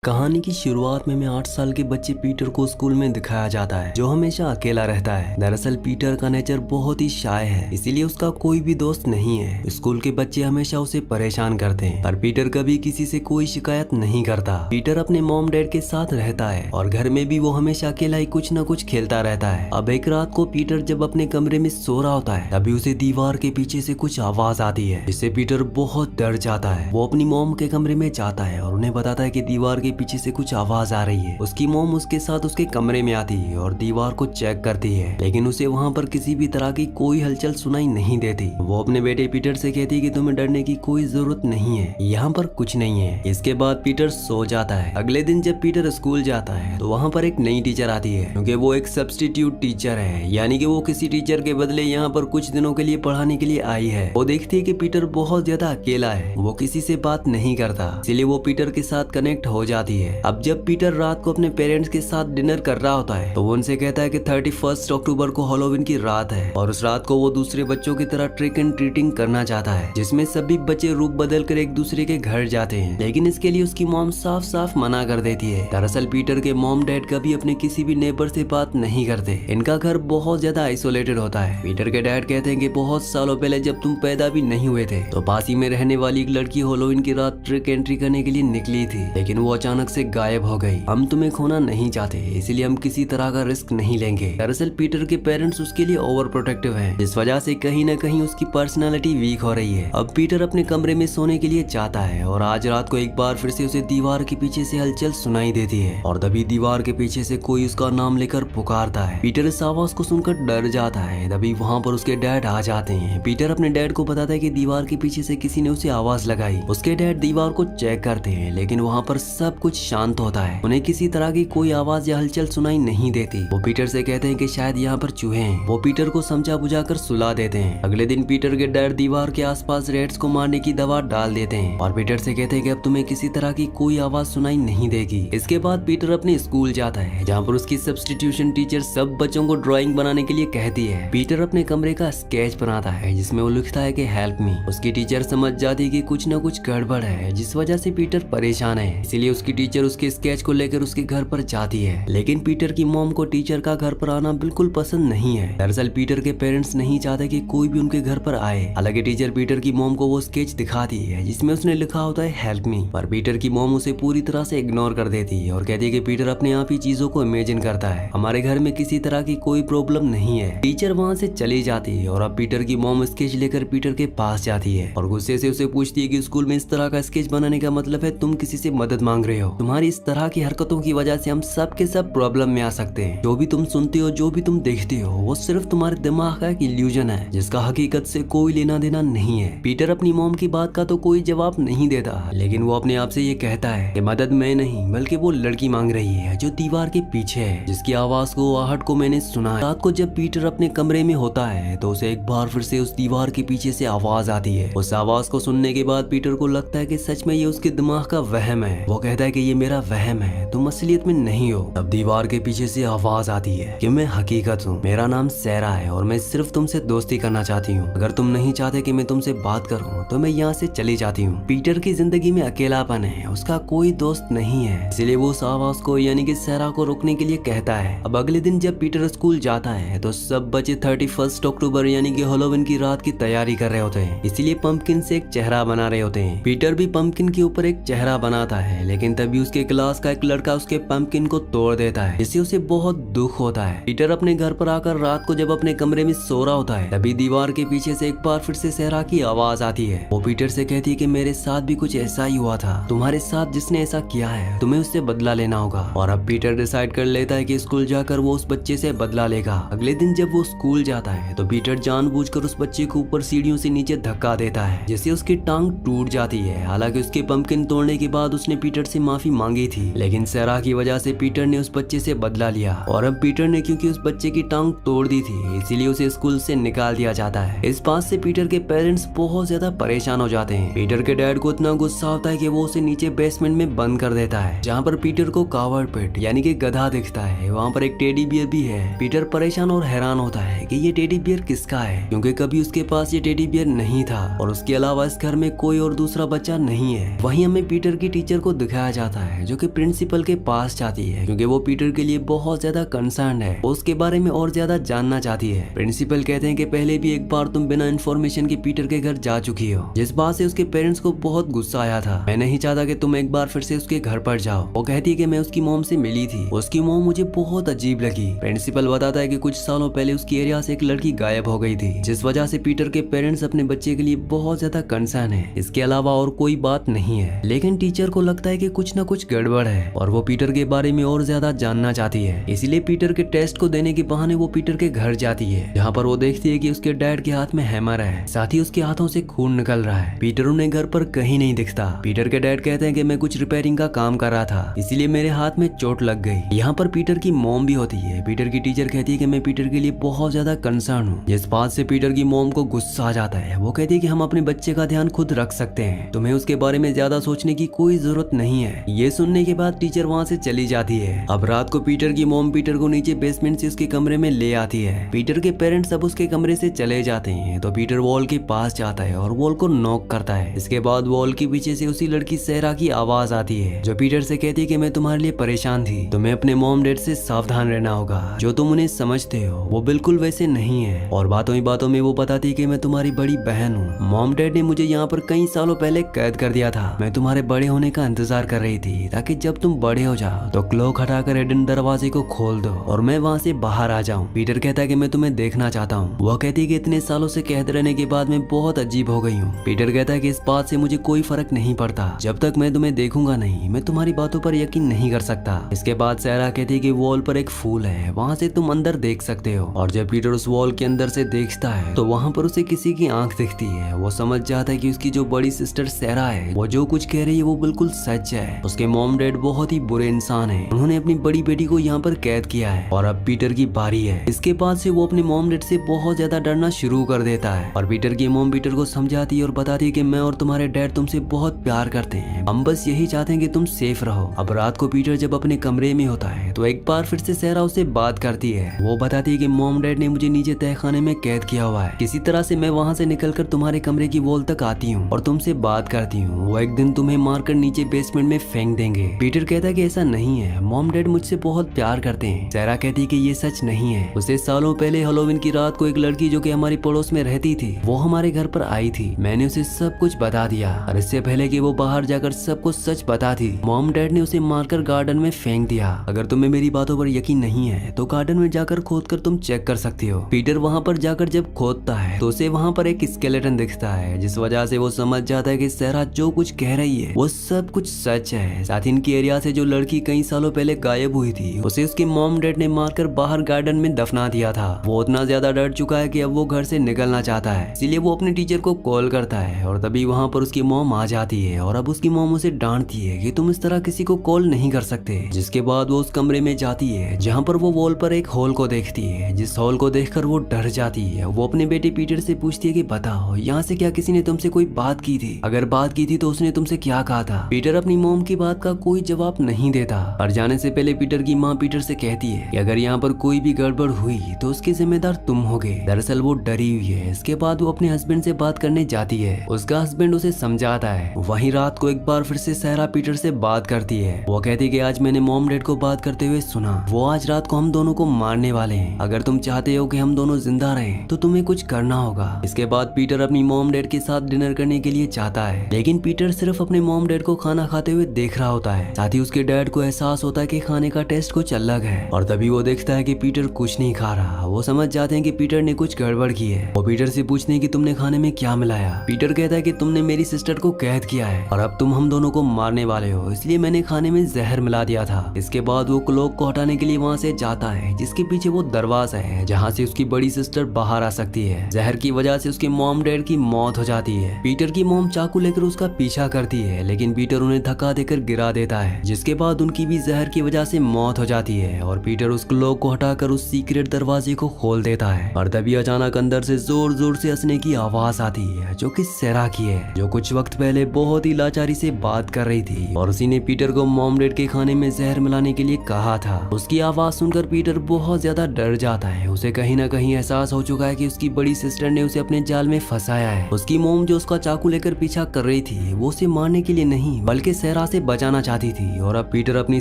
कहानी की शुरुआत में 8 साल के बच्चे पीटर को स्कूल में दिखाया जाता है, जो हमेशा अकेला रहता है। दरअसल पीटर का नेचर बहुत ही शाय है, इसीलिए उसका कोई भी दोस्त नहीं है। स्कूल के बच्चे हमेशा उसे परेशान करते हैं, पर पीटर कभी किसी से कोई शिकायत नहीं करता। पीटर अपने मॉम डैड के साथ रहता है और घर में भी वो हमेशा अकेला ही कुछ न कुछ खेलता रहता है। अब एक रात को पीटर जब अपने कमरे में सो रहा होता है, तभी उसे दीवार के पीछे से कुछ आवाज आती है, जिससे पीटर बहुत डर जाता है। वो अपनी मॉम के कमरे में जाता है और उन्हें बताता है कि दीवार के पीछे से कुछ आवाज आ रही है। उसकी मॉम उसके साथ उसके कमरे में आती है और दीवार को चेक करती है, लेकिन उसे वहाँ पर किसी भी तरह की कोई हलचल सुनाई नहीं देती। वो अपने बेटे पीटर से कहती है कि तुम्हें डरने की कोई जरूरत नहीं है, यहाँ पर कुछ नहीं है। इसके बाद पीटर सो जाता है। अगले दिन जब पीटर स्कूल जाता है तो वहाँ पर एक नई टीचर आती है, क्योंकि वो एक सब्स्टिट्यूट टीचर है, यानी कि वो किसी टीचर के बदले यहाँ पर कुछ दिनों के लिए पढ़ाने के लिए आई है। वो देखती है कि पीटर बहुत ज्यादा अकेला है, वो किसी से बात नहीं करता, इसलिए वो पीटर के साथ कनेक्ट हो जाती है। अब जब पीटर रात को अपने पेरेंट्स के साथ डिनर कर रहा होता है तो वो उनसे कहता है कि 31 अक्टूबर को हैलोवीन की रात है और उस रात को वो दूसरे बच्चों की तरह ट्रिक एंड ट्रीटिंग करना चाहता है, जिसमें सभी बच्चे रूप बदल कर एक दूसरे के घर जाते हैं। लेकिन इसके लिए उसकी मॉम साफ साफ मना कर देती है। दरअसल पीटर के मॉम डैड कभी अपने किसी भी नेबर से बात नहीं करते। इनका घर बहुत ज्यादा आइसोलेटेड होता है। पीटर के डैड कहते हैं कि बहुत सालों पहले जब तुम पैदा भी नहीं हुए थे तो पास ही में रहने वाली एक लड़की हैलोवीन की रात ट्रिक एंट्री करने के लिए निकली थी, लेकिन वो अचानक से गायब हो गई। हम तुम्हें खोना नहीं चाहते, इसीलिए हम किसी तरह का रिस्क नहीं लेंगे। दरअसल पीटर के पेरेंट्स उसके लिए ओवर प्रोटेक्टिव हैं, जिस वजह से कहीं न कहीं उसकी पर्सनालिटी वीक हो रही है। अब पीटर अपने कमरे में सोने के लिए जाता है और आज रात को एक बार फिर से उसे दीवार के पीछे से हलचल सुनाई देती है और तभी दीवार के पीछे से कोई उसका नाम लेकर पुकारता है। पीटर इस आवाज को सुनकर डर जाता है। तभी वहाँ पर उसके डैड आ जाते हैं। पीटर अपने डैड को बताता है कि दीवार के पीछे से किसी ने उसे आवाज लगाई। उसके डैड दीवार को चेक करते हैं, लेकिन वहाँ पर सब कुछ शांत होता है। उन्हें किसी तरह की कोई आवाज या हलचल सुनाई नहीं देती। वो पीटर से कहते हैं कि शायद यहाँ पर चूहे हैं। वो पीटर को समझा बुझा कर सुला देते हैं। अगले दिन पीटर के डैड दीवार के आसपास रेट्स को मारने की दवा डाल देते हैं और पीटर से कहते हैं कि अब तुम्हें किसी तरह की कोई आवाज सुनाई नहीं देगी। इसके बाद पीटर अपने स्कूल जाता है, जहाँ पर उसकी सब्स्टिट्यूशन टीचर सब बच्चों को ड्राइंग बनाने के लिए कहती है। पीटर अपने कमरे का स्केच बनाता है, जिसमें वो लिखता है कि हेल्प मी। उसकी टीचर समझ जाती है कि कुछ न कुछ गड़बड़ है, जिस वजह से पीटर परेशान है। इसीलिए उसकी टीचर उसके स्केच को लेकर उसके घर पर जाती है, लेकिन पीटर की मॉम को टीचर का घर पर आना बिल्कुल पसंद नहीं है। दरअसल पीटर के पेरेंट्स नहीं चाहते कि कोई भी उनके घर पर आए। हालांकि टीचर पीटर की मॉम को वो स्केच दिखाती है, जिसमें उसने लिखा होता है हेल्प मी, पर पीटर की मॉम उसे पूरी तरह से इग्नोर कर देती है और कहती है कि पीटर अपने आप ही चीजों को इमेजिन करता है, हमारे घर में किसी तरह की कोई प्रॉब्लम नहीं है। टीचर वहाँ से चली जाती है और अब पीटर की मॉम स्केच लेकर पीटर के पास जाती है और गुस्से से उसे पूछती है कि स्कूल में इस तरह का स्केच बनाने का मतलब है तुम किसी से मदद मांग रहे हो। तुम्हारी इस तरह की हरकतों की वजह से हम सब के सब प्रॉब्लम में आ सकते हैं। जो भी तुम सुनते हो, जो भी तुम देखते हो, वो सिर्फ तुम्हारे दिमाग का एक इल्यूजन है, जिसका हकीकत से कोई लेना देना नहीं है। पीटर अपनी मॉम की बात का तो कोई जवाब नहीं देता, लेकिन वो अपने आप से ये कहता है कि मदद मैं नहीं बल्कि वो लड़की मांग रही है जो दीवार के पीछे है, जिसकी आवाज को आहट को मैंने सुना है। रात को जब पीटर अपने कमरे में होता है तो उसे एक बार फिर से उस दीवार के पीछे से आवाज आती है। उस आवाज को सुनने के बाद पीटर को लगता है कि सच में ये उसके दिमाग का वहम है। वो कहता है कि ये मेरा वहम है, तुम असलियत में नहीं हो। तब दीवार के पीछे से आवाज आती है कि मैं हकीकत हूँ, मेरा नाम सैरा है और मैं सिर्फ तुमसे दोस्ती करना चाहती हूँ। अगर तुम नहीं चाहते कि मैं तुमसे बात करूँ तो मैं यहाँ से चली जाती हूँ। पीटर की जिंदगी में अकेलापन है, उसका कोई दोस्त नहीं है, इसलिए वो उस आवाज को यानी कि सैरा को रोकने के लिए कहता है। अब अगले दिन जब पीटर स्कूल जाता है तो सब बच्चे 31 अक्टूबर यानी कि हैलोवीन की रात की तैयारी कर रहे होते हैं, इसीलिए पंपकिन से एक चेहरा बना रहे होते हैं। पीटर भी पंपकिन के ऊपर एक चेहरा बनाता है, लेकिन तभी उसके क्लास का एक लड़का उसके पंपकिन को तोड़ देता है, जिससे उसे बहुत दुख होता है। पीटर अपने घर पर आकर रात को जब अपने कमरे में सो रहा होता है, तभी दीवार के पीछे से एक बार फिर से सहरा की आवाज आती है। वो पीटर से कहती है कि मेरे साथ भी कुछ ऐसा ही हुआ था, तुम्हारे साथ जिसने ऐसा किया है तुम्हें उससे बदला लेना होगा। और अब पीटर डिसाइड कर लेता है कि स्कूल जाकर वो उस बच्चे से बदला लेगा। अगले दिन जब वो स्कूल जाता है तो पीटर जानबूझकर उस बच्चे को ऊपर सीढ़ियों से नीचे धक्का देता है, जिससे उसकी टांग टूट जाती है। हालांकि उसके पंपकिन तोड़ने के बाद उसने पीटर से माफी मांगी थी, लेकिन सहरा की वजह से पीटर ने उस बच्चे से बदला लिया और अब पीटर ने क्योंकि उस बच्चे की टांग तोड़ दी थी, इसीलिए उसे स्कूल से निकाल दिया जाता है। इस बात से पीटर के पेरेंट्स बहुत ज्यादा परेशान हो जाते हैं। पीटर के डैड को इतना गुस्सा होता है कि वो उसे नीचे बेसमेंट में बंद कर देता है, जहाँ पर पीटर को कावड़ पिट यानी कि गधा दिखता है। वहाँ पर एक टेडी बियर भी है। पीटर परेशान और हैरान होता है कि ये टेडी बियर किसका है, क्योंकि कभी उसके पास ये टेडी बियर नहीं था और उसके अलावा इस घर में कोई और दूसरा बच्चा नहीं है। वहीं हमें पीटर की टीचर को दिखाया दिखाया जाता है जो कि प्रिंसिपल के पास जाती है क्योंकि वो पीटर के लिए बहुत ज्यादा कंसर्न है, वो उसके बारे में और ज्यादा जानना चाहती है। प्रिंसिपल कहते हैं कि पहले भी एक बार तुम बिना इन्फॉर्मेशन के पीटर के घर जा चुकी हो, जिस बात से उसके पेरेंट्स को बहुत गुस्सा आया था। मैं नहीं चाहता कि तुम एक बार फिर से उसके घर पर जाओ। वो कहती है कि मैं उसकी मॉम से मिली थी, उसकी मॉम मुझे बहुत अजीब लगी। प्रिंसिपल बताता है कि कुछ सालों पहले उसकी एरिया से एक लड़की गायब हो गई थी, जिस वजह से पीटर के पेरेंट्स अपने बच्चे के लिए बहुत ज्यादा कंसर्न है। इसके अलावा और कोई बात नहीं है, लेकिन टीचर को लगता है कि कुछ न कुछ गड़बड़ है और वो पीटर के बारे में और ज्यादा जानना चाहती है। इसलिए पीटर के टेस्ट को देने के बहाने वो पीटर के घर जाती है, जहाँ पर वो देखती है कि उसके डैड के हाथ में हैमर है, साथ ही उसके हाथों से खून निकल रहा है। पीटर उन्हें घर पर कहीं नहीं दिखता। पीटर के डैड कहते हैं कि मैं कुछ रिपेयरिंग का काम कर रहा था, इसीलिए मेरे हाथ में चोट लग गई। यहाँ पर पीटर की मॉम भी होती है। पीटर की टीचर कहती है कि मैं पीटर के लिए बहुत ज्यादा कंसर्न हूँ, जिस बात से पीटर की मॉम को गुस्सा आ जाता है। वो कहती है कि हम अपने बच्चे का ध्यान खुद रख सकते हैं, तुम्हें उसके बारे में ज्यादा सोचने की कोई जरूरत नहीं है। ये सुनने के बाद टीचर वहाँ से चली जाती है। अब रात को पीटर की मॉम पीटर को नीचे बेसमेंट से उसके कमरे में ले आती है। पीटर के पेरेंट्स अब उसके कमरे से चले जाते हैं तो पीटर वॉल के पास जाता है और वॉल को नॉक करता है। इसके बाद वॉल के पीछे से उसी लड़की सहरा की आवाज आती है, जो पीटर से कहती है कि मैं तुम्हारे लिए परेशान थी, तुम्हें अपने मॉम डैड से सावधान रहना होगा, जो तुम उन्हें समझते हो वो बिल्कुल वैसे नहीं है। और बातों ही बातों में वो बताती है कि मैं तुम्हारी बड़ी बहन हूँ, मॉम डैड ने मुझे यहाँ पर कई सालों पहले कैद कर दिया था, मैं तुम्हारे बड़े होने का इंतजार कर रही थी ताकि जब तुम बड़े हो जाओ तो क्लॉक हटाकर हिडन दरवाजे को खोल दो और मैं वहाँ से बाहर आ जाऊँ। पीटर कहता है कि मैं तुम्हें देखना चाहता हूँ। वह कहती है कि इतने सालों से कैद रहने के बाद मैं बहुत अजीब हो गई हूँ। पीटर कहता है कि इस बात से मुझे कोई फर्क नहीं पड़ता, जब तक मैं तुम्हें देखूंगा नहीं मैं तुम्हारी बातों पर यकीन नहीं कर सकता। इसके बाद सहरा कहती है कि वॉल पर एक फूल है, वहाँ से तुम अंदर देख सकते हो। और जब पीटर उस वॉल के अंदर से देखता है तो वहाँ पर उसे किसी की आंख दिखती है। वो समझ जाता है कि उसकी जो बड़ी सिस्टर सहरा है वो जो कुछ कह रही है वो बिल्कुल सच है। उसके मॉम डैड बहुत ही बुरे इंसान है, उन्होंने अपनी बड़ी बेटी को यहाँ पर कैद किया है और अब पीटर की बारी है। इसके बाद से वो अपने मॉम डैड से बहुत ज्यादा डरना शुरू कर देता है और पीटर की मॉम पीटर को समझाती है और बताती है कि मैं और तुम्हारे डैड तुमसे बहुत प्यार करते हैं, हम बस यही चाहते हैं कि तुम सेफ रहो। अब रात को पीटर जब अपने कमरे में होता है तो एक बार फिर से सहरा उससे बात करती है। वो बताती है कि मॉम डैड ने मुझे नीचे तहखाने में कैद किया हुआ है, किसी तरह से मैं वहाँ से निकलकर तुम्हारे कमरे की वॉल तक आती हूँ और तुमसे बात करती हूँ। वो एक दिन तुम्हें मारकर नीचे बेसमेंट में फेंक देंगे। पीटर कहता है कि ऐसा नहीं है, मॉम डैड मुझसे बहुत प्यार करते हैं। सहरा कहती है कि ये सच नहीं है, उसे सालों पहले हैलोवीन की रात को एक लड़की जो कि हमारी पड़ोस में रहती थी वो हमारे घर पर आई थी, मैंने उसे सब कुछ बता दिया और इससे पहले कि वो बाहर जाकर सबको सच बताती मॉम डैड ने उसे मारकर गार्डन में फेंक दिया। अगर तुम्हें मेरी बातों पर यकीन नहीं है तो गार्डन में जाकर खोद कर तुम चेक कर सकती हो। पीटर वहाँ पर जाकर जब खोदता है तो उसे वहाँ पर एक स्केलेटन दिखता है, जिस वजह से वो समझ जाता है कि सहरा जो कुछ कह रही है वो सब कुछ सच है। साथ ही इनकी एरिया से जो लड़की कई सालों पहले गायब हुई थी उसे उसके मॉम डैड ने मारकर बाहर गार्डन में दफना दिया था। वो उतना ज्यादा डर चुका है कि अब वो घर से निकलना चाहता है, इसीलिए वो अपने टीचर को कॉल करता है और तभी वहाँ पर उसकी मॉम आ जाती है और अब उसकी मॉम उसे डांटती है कि तुम इस तरह किसी को कॉल नहीं कर सकते। जिसके बाद वो उस कमरे में जाती है जहाँ पर वो वॉल पर एक होल को देखती है, जिस होल को देखकर वो डर जाती है। वो अपने बेटे पीटर से पूछती है कि बताओ यहाँ से क्या किसी ने तुमसे कोई बात की थी, अगर बात की थी तो उसने तुमसे क्या कहा था। पीटर अपनी मॉम की बात का कोई जवाब नहीं देता और जाने से पहले पीटर की माँ पीटर से कहती है कि अगर यहाँ पर कोई भी गड़बड़ हुई तो उसकी जिम्मेदार तुम होगे। दरअसल वो डरी हुई है। इसके बाद वो अपने हस्बैंड से बात करने जाती है, उसका हस्बैंड उसे समझाता है। वहीं रात को एक बार फिर से सहरा पीटर से बात करती है। वो कहती है कि आज मैंने मॉम डैड को बात करते हुए सुना, वो आज रात को हम दोनों को मारने वाले हैं, अगर तुम चाहते हो कि हम दोनों जिंदा रहें तो तुम्हें कुछ करना होगा। इसके बाद पीटर अपनी मॉम डैड के साथ डिनर करने के लिए चाहता है, लेकिन पीटर सिर्फ अपने मॉम डैड को खाना खाते हुए देख रहा होता है। साथ ही उसके डैड को एहसास होता है कि खाने का टेस्ट कुछ अलग है और तभी वो देखता है कि पीटर कुछ नहीं खा रहा। वो समझ जाते हैं कि पीटर ने कुछ गड़बड़ की है। वो पीटर से पूछते हैं कि तुमने खाने में क्या मिलाया। पीटर कहता है कि तुमने मेरी सिस्टर को कैद किया है और अब तुम हम दोनों को मारने वाले हो, इसलिए मैंने खाने में जहर मिला दिया था। इसके बाद वो क्लॉक को हटाने के लिए वहाँ से जाता है, जिसके पीछे वो दरवाजा है जहाँ से उसकी बड़ी सिस्टर बाहर आ सकती है। जहर की वजह से उसके मॉम डैड की मौत हो जाती है। पीटर की मॉम चाकू लेकर उसका पीछा करती है, लेकिन पीटर उन्हें धक्का देकर गिरा देता है, जिसके बाद उनकी भी जहर की वजह से मौत हो जाती है और पीटर उस क्लॉक को हटाकर उस सीक्रेट दरवाजे को खोल देता है। और तभी अचानक अंदर से जोर जोर से हंसने की आवाज आती है, जो कि सहरा की है, जो कुछ वक्त पहले बहुत ही लाचारी से बात कर रही थी और उसी ने पीटर को मॉम डैड के खाने में जहर मिलाने के लिए कहा था। उसकी आवाज सुनकर पीटर बहुत ज्यादा डर जाता है। उसे कहीं ना कहीं एहसास हो चुका है कि उसकी बड़ी सिस्टर ने उसे अपने जाल में फंसाया है। उसकी मॉम जो उसका चाकू लेकर पीछा कर रही थी वो उसे मारने के लिए नहीं बल्कि सहरा सेरा से बचाना चाहती थी और अब पीटर अपनी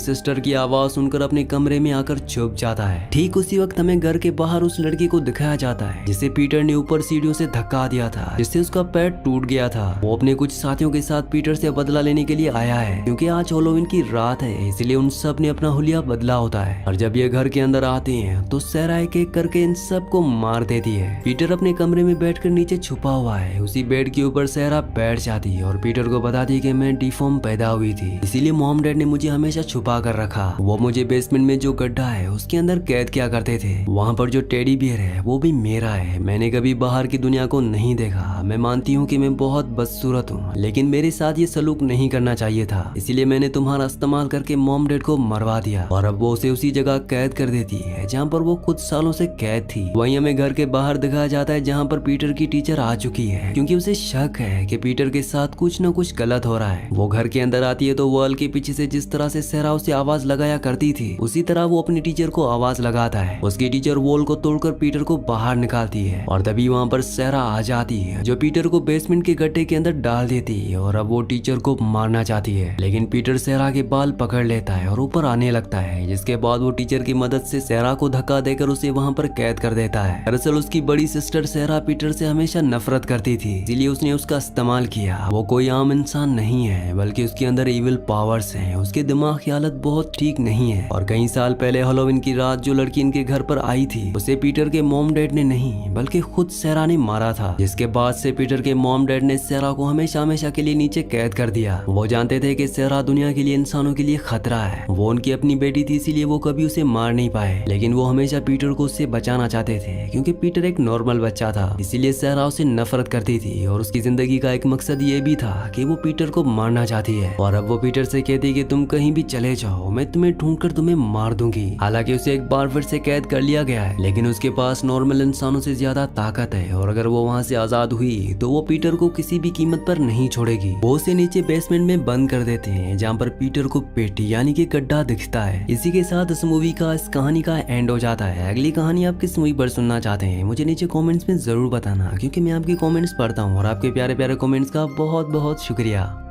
सिस्टर की आवाज सुनकर अपने कमरे में आकर छुप जाता है। ठीक उसी वक्त हमें घर के बाहर उस लड़की को दिखाया जाता है जिसे पीटर ने ऊपर सीढ़ियों से धक्का दिया था, जिससे उसका पैर टूट गया था। वो अपने कुछ साथियों के साथ पीटर से बदला लेने के लिए आया है क्योंकि आज हैलोवीन की रात है, इसलिए उन सब ने अपना हुलिया बदला होता है। और जब ये घर के अंदर आते हैं तो सेरा एक एक करके इन सबको मार देती है। पीटर अपने कमरे में बैठकर नीचे छुपा हुआ है। उसी बेड के ऊपर सेरा बैठ जाती है और पीटर को बताती है कि मैं डिफॉर्म पैदा हुई थी, इसीलिए मॉम डैड ने मुझे हमेशा छुपा कर रखा। वो मुझे बेसमेंट में जो गड्ढा है उसके अंदर कैद किया करते थे। वहाँ पर जो टेडी बियर है वो भी मेरा है। मैंने कभी बाहर की दुनिया को नहीं देखा। मैं मानती हूँ कि मैं बहुत बदसूरत हूँ, लेकिन मेरे साथ ये सलूक नहीं करना चाहिए था, इसीलिए मैंने तुम्हारा इस्तेमाल करके मॉम डैड को मरवा दिया। और अब वो उसे उसी जगह कैद कर देती है जहाँ पर वो कुछ सालों से कैद थी। वहीं हमें घर के बाहर दिखाया जाता है जहाँ पर पीटर की टीचर आ चुकी है क्योंकि उसे शक है कि पीटर के साथ कुछ न कुछ गलत हो रहा है। वो घर के अंदर आती है तो वॉल के पीछे से जिस तरह से सेरा उसे आवाज लगाया करती थी उसी तरह वो अपनी टीचर को आवाज लगाता है। उसकी टीचर वॉल को तोड़कर पीटर को बाहर निकालती है और तभी वहाँ पर सेरा आ जाती है जो पीटर को बेसमेंट के गड्ढे के अंदर डाल देती है और अब वो टीचर को मारना चाहती है, लेकिन पीटर सेरा के बाल पकड़ लेता है और ऊपर आने लगता है, जिसके बाद वो टीचर की मदद से सेरा को धक्का देकर उसे वहाँ पर कैद कर देता है। दरअसल उसकी बड़ी सिस्टर सेरा पीटर से हमेशा नफरत करती थी, इसीलिए उसने उसका इस्तेमाल किया। वो कोई आम इंसान नहीं है बल्कि उसके अंदर इविल पावर्स हैं। उसके दिमाग की हालत बहुत ठीक नहीं है और कई साल पहले हैलोवीन की रात जो लड़की इनके घर पर आई थी उसे पीटर के मॉम डैड ने नहीं बल्कि खुद सेरा ने मारा था, जिसके बाद से पीटर के मॉम डैड ने सेरा को हमेशा हमेशा के लिए नीचे कैद कर दिया। वो जानते थे कि सेरा दुनिया के लिए इंसानों के लिए खतरा है। वो उनकी अपनी बेटी थी, इसीलिए वो कभी उसे मार नहीं पाए, लेकिन वो हमेशा पीटर को उससे बचाना चाहते थे क्योंकि पीटर एक नॉर्मल बच्चा था। इसीलिए सेरा उसे नफरत करती थी और उसकी जिंदगी का एक मकसद ये भी था कि वो पीटर को मारना चाहती है। और अब वो पीटर से कहती कि तुम कहीं भी चले जाओ, मैं तुम्हें ढूंढकर तुम्हें मार दूंगी। हालांकि उसे एक बार फिर से कैद कर लिया गया है, लेकिन उसके पास नॉर्मल इंसानों से ज्यादा ताकत है और अगर वो वहाँ से आजाद हुई तो वो पीटर को किसी भी कीमत पर नहीं छोड़ेगी। वो उसे नीचे बेसमेंट में बंद कर देते हैं जहाँ पर पीटर को पेटी यानी कि गड्ढा दिखता है। इसी के साथ इस मूवी का इस कहानी का एंड हो जाता है। अगली कहानी आप किस मूवी पर सुनना चाहते हैं मुझे नीचे कमेंट्स में जरूर बताना, क्योंकि मैं आपके कमेंट्स पढ़ता हूँ और आपके प्यारे प्यारे कमेंट्स का बहुत बहुत शुक्रिया।